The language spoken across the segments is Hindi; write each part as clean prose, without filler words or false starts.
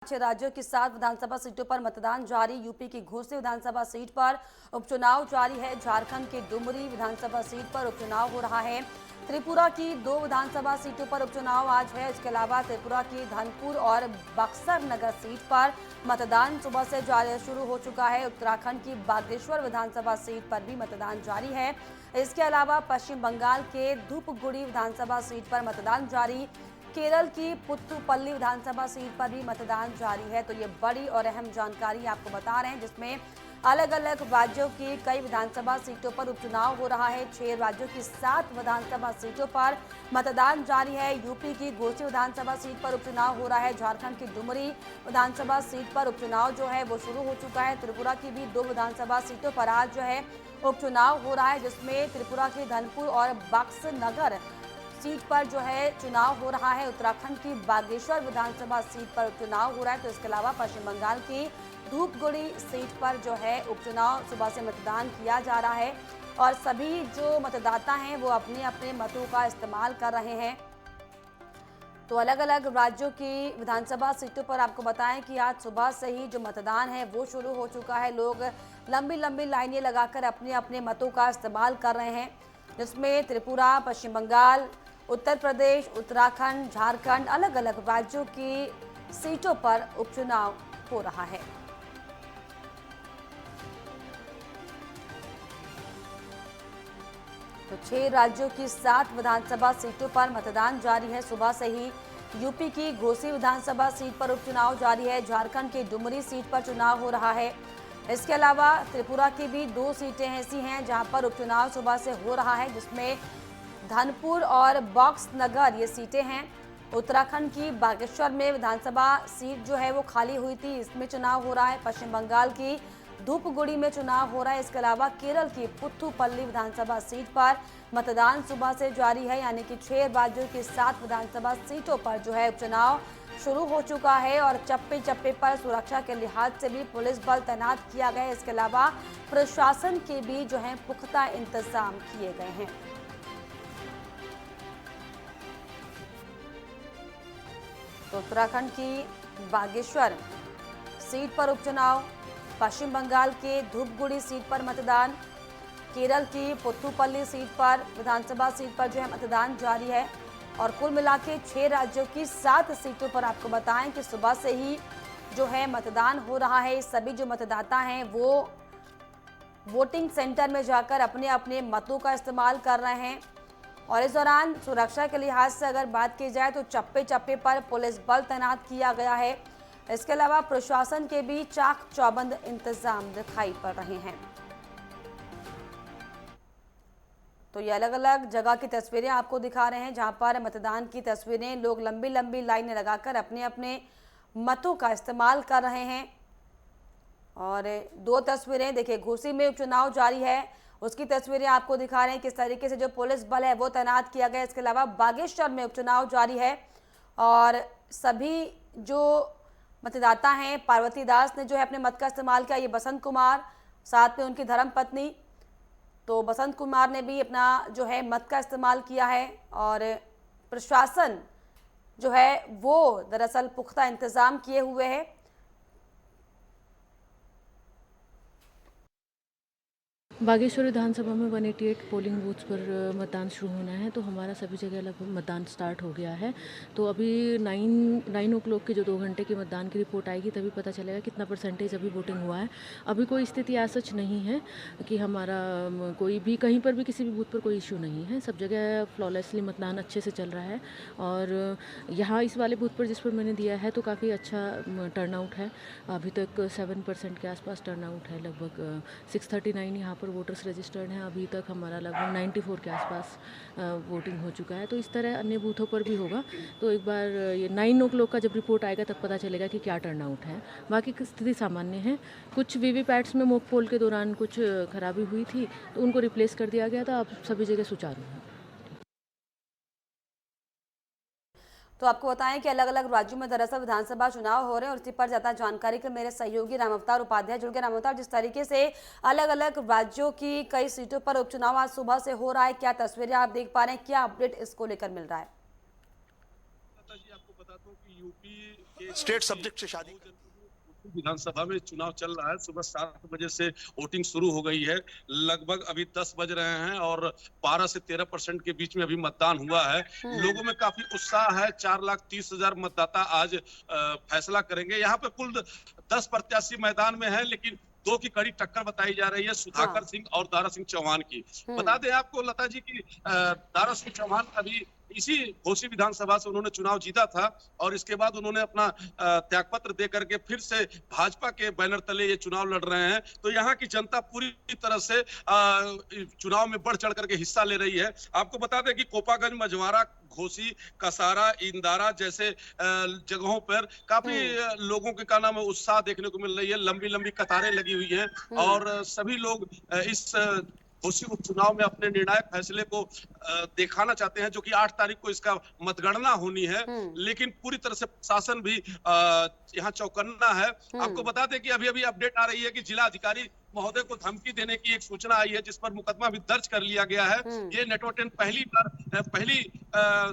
छह राज्यों की 7 विधानसभा सीटों पर मतदान जारी। यूपी की घोसी विधानसभा सीट पर उपचुनाव जारी है। झारखंड के डुमरी विधानसभा सीट पर उपचुनाव हो रहा है। त्रिपुरा की 2 विधानसभा सीटों पर उपचुनाव आज है। इसके अलावा त्रिपुरा की धनपुर और बक्सर नगर सीट पर मतदान सुबह से शुरू हो चुका है। उत्तराखंड की बागेश्वर विधानसभा सीट पर भी मतदान जारी है। इसके अलावा पश्चिम बंगाल के धूपगुड़ी विधानसभा सीट पर मतदान जारी। केरल की पुत्तुपल्ली विधानसभा सीट पर भी मतदान जारी है। तो ये बड़ी और अहम जानकारी आपको बता रहे हैं, जिसमें अलग अलग राज्यों की कई विधानसभा सीटों पर उपचुनाव हो रहा है। 6 राज्यों की 7 विधानसभा सीटों पर मतदान जारी है। यूपी की घोसी विधानसभा सीट पर उपचुनाव हो रहा है। झारखंड की डुमरी विधानसभा सीट पर उपचुनाव जो है वो शुरू हो चुका है। त्रिपुरा की भी 2 विधानसभा सीटों पर आज जो है उपचुनाव हो रहा है, जिसमें त्रिपुरा की धनपुर और बक्सर नगर सीट पर जो है चुनाव हो रहा है। उत्तराखंड की बागेश्वर विधानसभा सीट पर उपचुनाव हो रहा है। तो इसके अलावा पश्चिम बंगाल की धूपगुड़ी सीट पर जो है उपचुनाव सुबह से मतदान किया जा रहा है और सभी जो मतदाता हैं वो अपने अपने मतों का इस्तेमाल कर रहे हैं। तो अलग अलग राज्यों की विधानसभा सीटों पर आपको बताएं कि आज सुबह से ही जो मतदान है वो शुरू हो चुका है। लोग लंबी लंबी लाइनें लगाकर अपने अपने मतों का इस्तेमाल कर रहे हैं, जिसमें त्रिपुरा, पश्चिम बंगाल, उत्तर प्रदेश, उत्तराखंड, झारखंड, अलग अलग राज्यों की सीटों पर उपचुनाव हो रहा है। तो 6 राज्यों की 7 विधानसभा सीटों पर मतदान जारी है। सुबह से ही यूपी की घोसी विधानसभा सीट पर उपचुनाव जारी है। झारखंड की डुमरी सीट पर चुनाव हो रहा है। इसके अलावा त्रिपुरा की भी 2 सीटें ऐसी हैं जहां पर उपचुनाव सुबह से हो रहा है, जिसमें धनपुर और बॉक्स नगर ये सीटें हैं। उत्तराखंड की बागेश्वर में विधानसभा सीट जो है वो खाली हुई थी, इसमें चुनाव हो रहा है। पश्चिम बंगाल की धूपगुड़ी में चुनाव हो रहा है। इसके अलावा केरल की पुत्तुपल्ली विधानसभा सीट पर मतदान सुबह से जारी है, यानी कि 6 राज्यों की 7 विधानसभा सीटों पर जो है उपचुनाव शुरू हो चुका है और चप्पे चप्पे पर सुरक्षा के लिहाज से भी पुलिस बल तैनात किया गया है। इसके अलावा प्रशासन के भी जो है पुख्ता इंतजाम किए गए हैं। तो उत्तराखंड की बागेश्वर सीट पर उपचुनाव, पश्चिम बंगाल के धूपगुड़ी सीट पर मतदान, केरल की पुत्तुपल्ली सीट पर विधानसभा सीट पर जो है मतदान जारी है और कुल मिला के 6 राज्यों की 7 सीटों पर आपको बताएं कि सुबह से ही जो है मतदान हो रहा है। सभी जो मतदाता हैं वो वोटिंग सेंटर में जाकर अपने अपने मतों का इस्तेमाल कर रहे हैं और इस दौरान सुरक्षा के लिहाज से अगर बात की जाए तो चप्पे चप्पे पर पुलिस बल तैनात किया गया है। इसके अलावा प्रशासन के भी चाक चौबंद इंतजाम दिखाई पड़ रहे हैं। तो ये अलग अलग जगह की तस्वीरें आपको दिखा रहे हैं, जहां पर मतदान की तस्वीरें, लोग लंबी लंबी लाइनें लगाकर अपने अपने मतों का इस्तेमाल कर रहे हैं। और 2 तस्वीरें देखिए, घोसी में उपचुनाव जारी है, उसकी तस्वीरें आपको दिखा रहे हैं किस तरीके से जो पुलिस बल है वो तैनात किया गया है। इसके अलावा बागेश्वर में उपचुनाव जारी है और सभी जो मतदाता हैं, पार्वती दास ने जो है अपने मत का इस्तेमाल किया, ये बसंत कुमार, साथ में उनकी धर्मपत्नी, तो बसंत कुमार ने भी अपना जो है मत का इस्तेमाल किया है और प्रशासन जो है वो दरअसल पुख्ता इंतजाम किए हुए है। बागेश्वर विधानसभा में 188 पोलिंग बूथ्स पर मतदान शुरू होना है, तो हमारा सभी जगह लगभग मतदान स्टार्ट हो गया है। तो अभी 9 o'clock की जो 2 घंटे की मतदान की रिपोर्ट आएगी तभी पता चलेगा कितना परसेंटेज अभी वोटिंग हुआ है। अभी कोई स्थिति आज सच नहीं है कि हमारा कोई भी कहीं पर भी किसी भी बूथ पर कोई इशू नहीं है। सब जगह फ्लॉलेसली मतदान अच्छे से चल रहा है और यहाँ इस वाले बूथ पर जिस पर मैंने दिया है तो काफ़ी अच्छा टर्नआउट है। अभी तक 7% के आसपास टर्नआउट है। लगभग 639 यहाँ पर वोटर्स रजिस्टर्ड हैं। अभी तक हमारा लगभग 94 के आसपास वोटिंग हो चुका है। तो इस तरह अन्य बूथों पर भी होगा। तो एक बार ये 9 o'clock का जब रिपोर्ट आएगा तब पता चलेगा कि क्या टर्नआउट है। बाकी की स्थिति सामान्य है। कुछ वीवीपैट्स में मॉक पोल के दौरान कुछ खराबी हुई थी तो उनको रिप्लेस कर दिया गया था। अब सभी जगह सुचारू है। तो आपको बताएं कि अलग अलग राज्यों में दरअसल विधानसभा चुनाव हो रहे हैं और इसी पर ज्यादा जानकारी के मेरे सहयोगी रामावतार उपाध्याय जुड़ गए। रामावतार, जिस तरीके से अलग अलग राज्यों की कई सीटों पर उपचुनाव आज सुबह से हो रहा है, क्या तस्वीरें आप देख पा रहे हैं, क्या अपडेट इसको लेकर मिल रहा है? आपको बता दूं हूं कि यूपी के स्टेट सब्जेक्ट से शादी विधानसभा में चुनाव चल रहा है। सुबह 7 बजे से वोटिंग शुरू हो गई है। लगभग अभी 10 बज रहे हैं और 12 से 13% के बीच में अभी मतदान हुआ है। लोगों में काफी उत्साह है। 4,30,000 मतदाता आज फैसला करेंगे। यहाँ पे कुल 10 प्रत्याशी मैदान में है, लेकिन दो की कड़ी टक्कर बताई जा रही है, सुधाकर सिंह और दारा सिंह चौहान की। बता दें आपको लता जी की दारा सिंह चौहान अभी इसी घोसी विधानसभा से उन्होंने चुनाव जीता था और इसके बाद उन्होंने अपना त्यागपत्र दे करके फिर से भाजपा के बैनर तले ये चुनाव लड़ रहे हैं। तो यहाँ की जनता पूरी तरह से चुनाव में बढ़ चढ़ करके हिस्सा ले रही है। आपको बता दें कि कोपागंज, मझवारा, घोसी, कसारा, इंदारा जैसे जगहों पर काफी लोगों के का नाम है उत्साह देखने को मिल रही है। लंबी लंबी कतारें लगी हुई हैं और सभी लोग इस घोसी उपचुनाव में अपने निर्णायक फैसले को दिखाना चाहते हैं, जो कि 8 तारीख को इसका मतगणना होनी है। लेकिन पूरी तरह से प्रशासन भी यहाँ चौकन्ना है। आपको बता दें कि अभी अभी अपडेट आ रही है कि जिला अधिकारी महोदय को धमकी देने की एक सूचना आई है, जिस पर मुकदमा भी दर्ज कर लिया गया है। ये नेटवर्क 10 पहली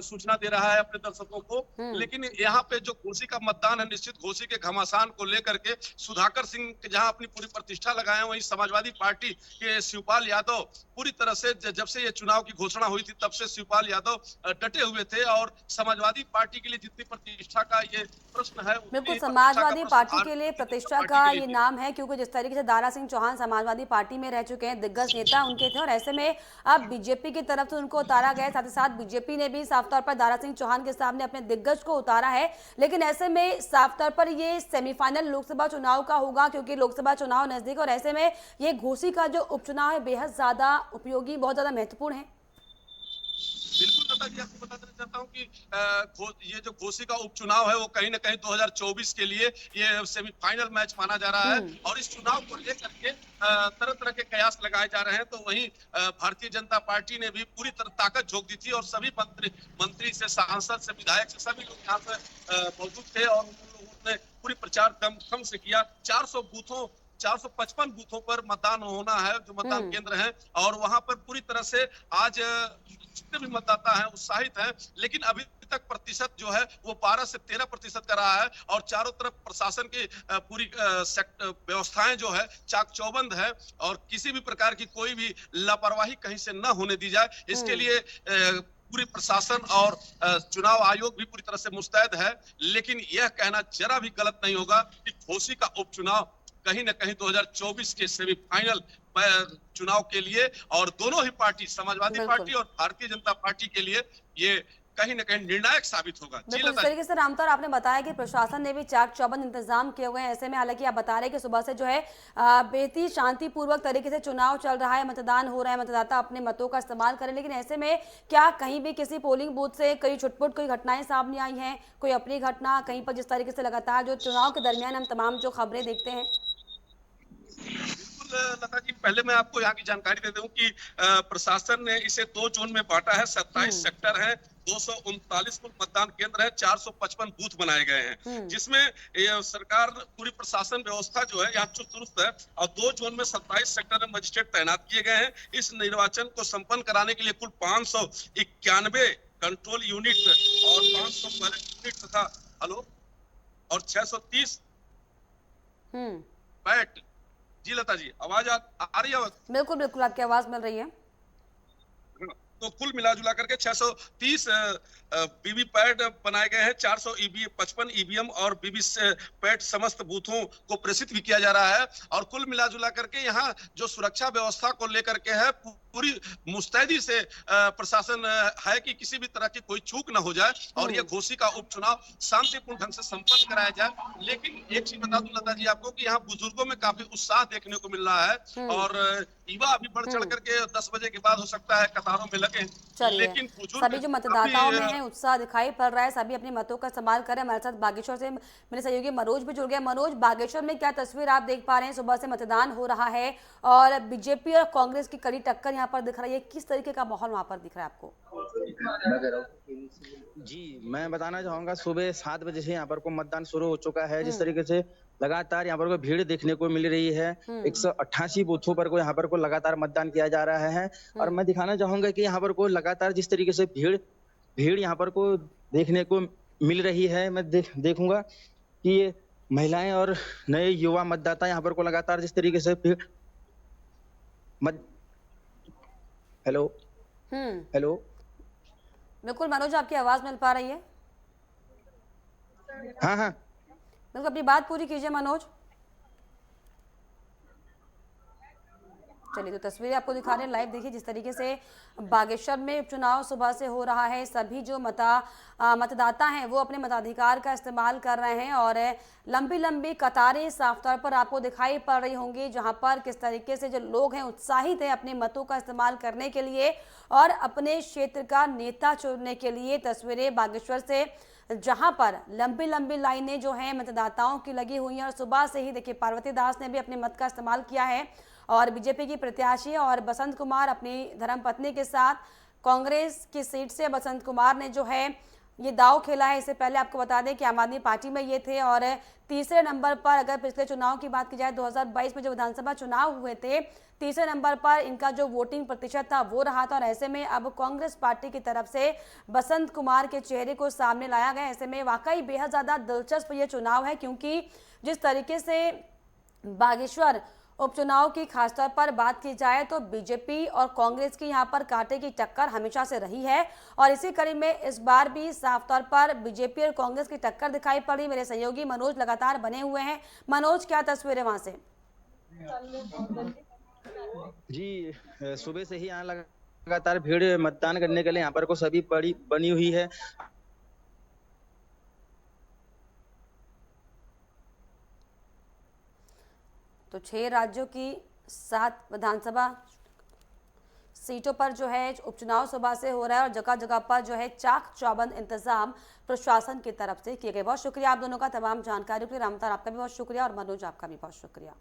सूचना दे रहा है अपने दर्शकों को। लेकिन यहाँ पे जो घोसी का मतदान है, निश्चित घोसी के घमासान को लेकर के सुधाकर सिंह जहाँ अपनी पूरी प्रतिष्ठा लगाए, वहीं समाजवादी पार्टी के शिवपाल यादव पूरी तरह से जब से ये चुनाव की घोषणा हुई थी तब से शिवपाल यादव डटे हुए थे। और समाजवादी पार्टी के लिए जितनी प्रतिष्ठा का ये प्रश्न है, बिल्कुल समाजवादी पार्टी के लिए प्रतिष्ठा का ये नाम है, क्योंकि जिस तरीके से दारा सिंह चौहान समाजवादी पार्टी में रह चुके हैं, दिग्गज नेता उनके थे, और ऐसे में अब बीजेपी की तरफ से उनको उतारा गया। साथ ही साथ बीजेपी ने भी साफ तौर पर दारा सिंह चौहान के सामने अपने दिग्गज को उतारा है। लेकिन ऐसे में साफ तौर पर ये सेमीफाइनल लोकसभा चुनाव का होगा, क्योंकि लोकसभा चुनाव नजदीक, और ऐसे में ये घोसी का जो उपचुनाव है बेहद ज्यादा उपयोगी, बहुत ज्यादा महत्वपूर्ण है। बिल्कुल लता जी, आपको बता देना चाहता हूं कि ये जो घोसी का उपचुनाव है वो कहीं ना कहीं 2024 के लिए ये सेमीफाइनल मैच माना जा रहा है। और इस चुनाव को लेकर के तरह तरह के कयास लगाए जा रहे हैं। तो वहीं भारतीय जनता पार्टी ने भी पूरी तरह ताकत झोंक दी थी और सभी मंत्री से, सांसद से, विधायक से सभी लोग यहाँ पे मौजूद थे और उन लोगों ने पूरी प्रचार दमखम से किया। 455 बूथों पर मतदान होना है, जो मतदान केंद्र है, और वहां पर पूरी तरह से आज जितने भी मतदाता हैं उत्साहित हैं। लेकिन अभी तक प्रतिशत जो है वो 12 से 13% का रहा है और चारों तरफ प्रशासन की पूरी व्यवस्थाएं जो है चाक चौबंद है और किसी भी प्रकार की कोई भी लापरवाही कहीं से न होने दी जाए, इसके लिए पूरी प्रशासन और चुनाव आयोग भी पूरी तरह से मुस्तैद है। लेकिन यह कहना जरा भी गलत नहीं होगा कि घोसी का उपचुनाव कहीं न कहीं 2024 के सेमीफाइनल चुनाव के लिए और दोनों ही पार्टी, समाजवादी पार्टी और भारतीय जनता पार्टी के लिए ये कहीं न कहीं निर्णायक साबित होगा। इस तरीके से रामतौर आपने बताया कि प्रशासन ने भी चाक चौबंद इंतजाम किए हुए हैं। ऐसे में हालांकि आप बता रहे हैं कि सुबह से जो है बेहद ही शांतिपूर्वक तरीके से चुनाव चल रहा है, मतदान हो रहा है, मतदाता अपने मतों का इस्तेमाल करें। लेकिन ऐसे में क्या कहीं भी किसी पोलिंग बूथ से कई छुटपुट कोई घटनाएं सामने आई हैं, कोई अपनी घटना कहीं पर, जिस तरीके से लगातार जो चुनाव के दरमियान हम तमाम जो खबरें देखते हैं? लता जी, पहले मैं आपको यहाँ की जानकारी दे दूं कि प्रशासन ने इसे 2 जोन में बांटा है। 27 सेक्टर है, 239 कुल मतदान केंद्र है, 455 बूथ बनाए गए हैं, जिसमें सरकार पूरी प्रशासन व्यवस्था जो है यहाँ चुस्त दुरुस्त है। और 2 जोन में 27 सेक्टर में मजिस्ट्रेट तैनात किए गए हैं। इस निर्वाचन को संपन्न कराने के लिए कुल 591 कंट्रोल यूनिट और 500 बैलेट यूनिट तथा और 630 पैट। जी लता जी, आवाज आ रही है? बिल्कुल बिल्कुल, आपकी आवाज मिल रही है। तो कुल मिलाजुला करके 630 वीवीपैट बनाए गए हैं, 455 ईवीएम और वीवीपैट समस्त बूथों को प्रेषित भी किया जा रहा है। और कुल मिलाजुला करके यहाँ जो सुरक्षा व्यवस्था को लेकर के है पूरी मुस्तैदी से प्रशासन है कि किसी भी तरह की कोई चूक न हो जाए और ये घोसी का उपचुनाव शांतिपूर्ण ढंग से संपन्न कराया जाए। लेकिन एक चीज बता दूं लता जी आपको कि यहाँ बुजुर्गों में काफी उत्साह देखने को मिल रहा है और युवा अभी बढ़ चढ़ करके 10 बजे के बाद हो सकता है कतारों में लगे। लेकिन सभी जो मतदाताओं में है उत्साह दिखाई पड़ रहा है, सभी अपने मतों का इस्तेमाल कर रहे हैं। हमारे साथ बागेश्वर से मेरे सहयोगी मनोज भी जुड़ गए। मनोज, बागेश्वर में क्या तस्वीर आप देख पा रहे हैं? सुबह से मतदान हो रहा है और बीजेपी और कांग्रेस की कड़ी टक्कर यहाँ पर दिख रही है, किस तरीके का माहौल वहाँ पर दिख रहा है आपको? जी, मैं बताना चाहूंगा सुबह 7 बजे से यहाँ पर को मतदान शुरू हो चुका है। जिस तरीके से लगातार यहाँ पर को भीड़ देखने को मिल रही है, 188 बूथों पर को यहाँ पर को लगातार मतदान किया जा रहा है। और मैं दिखाना चाहूंगा कि यहाँ पर को लगातार जिस तरीके से भीड़ यहाँ पर को देखने को मिल रही है। मैं देखूंगा कि ये महिलाएं और नए युवा मतदाता यहाँ पर को लगातार जिस तरीके से मत हेलो हम्म। हेलो। बिल्कुल मनोज, आपकी आवाज मिल पा रही है? हाँ हाँ। बिल्कुल, अपनी बात पूरी कीजिए मनोज। चलिए, तो तस्वीरें आपको दिखा रहे हैं लाइव। देखिए जिस तरीके से बागेश्वर में उपचुनाव सुबह से हो रहा है, सभी जो मतदाता हैं वो अपने मताधिकार का इस्तेमाल कर रहे हैं और लंबी लंबी कतारें साफ तौर पर आपको दिखाई पड़ रही होंगी, जहां पर किस तरीके से जो लोग हैं उत्साहित हैं अपने मतों का इस्तेमाल करने के लिए और अपने क्षेत्र का नेता चुनने के लिए। तस्वीरें बागेश्वर से जहां पर लंबी लंबी लाइनें जो हैं मतदाताओं की लगी हुई हैं और सुबह से ही देखिए पार्वती दास ने भी अपने मत का इस्तेमाल किया है और बीजेपी की प्रत्याशी और बसंत कुमार अपनी धर्मपत्नी के साथ कांग्रेस की सीट से बसंत कुमार ने जो है ये दाव खेला है। इससे पहले आपको बता दें कि आम आदमी पार्टी में ये थे और तीसरे नंबर पर अगर पिछले चुनाव की बात की जाए 2022 में जो विधानसभा चुनाव हुए थे, तीसरे नंबर पर इनका जो वोटिंग प्रतिशत था वो रहा था और ऐसे में अब कांग्रेस पार्टी की तरफ से बसंत कुमार के चेहरे को सामने लाया गया। ऐसे में वाकई बेहद ज़्यादा दिलचस्प ये चुनाव है, क्योंकि जिस तरीके से बागेश्वर उपचुनाव की खासतौर पर बात की जाए तो बीजेपी और कांग्रेस की यहां पर कांटे की टक्कर हमेशा से रही है और इसी कड़ी में इस बार भी साफ तौर पर बीजेपी और कांग्रेस की टक्कर दिखाई पड़ी। मेरे सहयोगी मनोज लगातार बने हुए हैं। मनोज, क्या तस्वीरें वहां से? जी, सुबह से ही यहाँ लगातार भीड़ मतदान करने के लिए यहाँ पर को सभी बड़ी बनी हुई है। तो 6 राज्यों की 7 विधानसभा सीटों पर जो है उपचुनाव सुबह से हो रहा है और जगह जगह पर जो है चाक चौबंद इंतजाम प्रशासन की तरफ से किए गए। बहुत शुक्रिया आप दोनों का तमाम जानकारियों के लिए। रामतार, आपका भी बहुत शुक्रिया और मनोज, आपका भी बहुत शुक्रिया।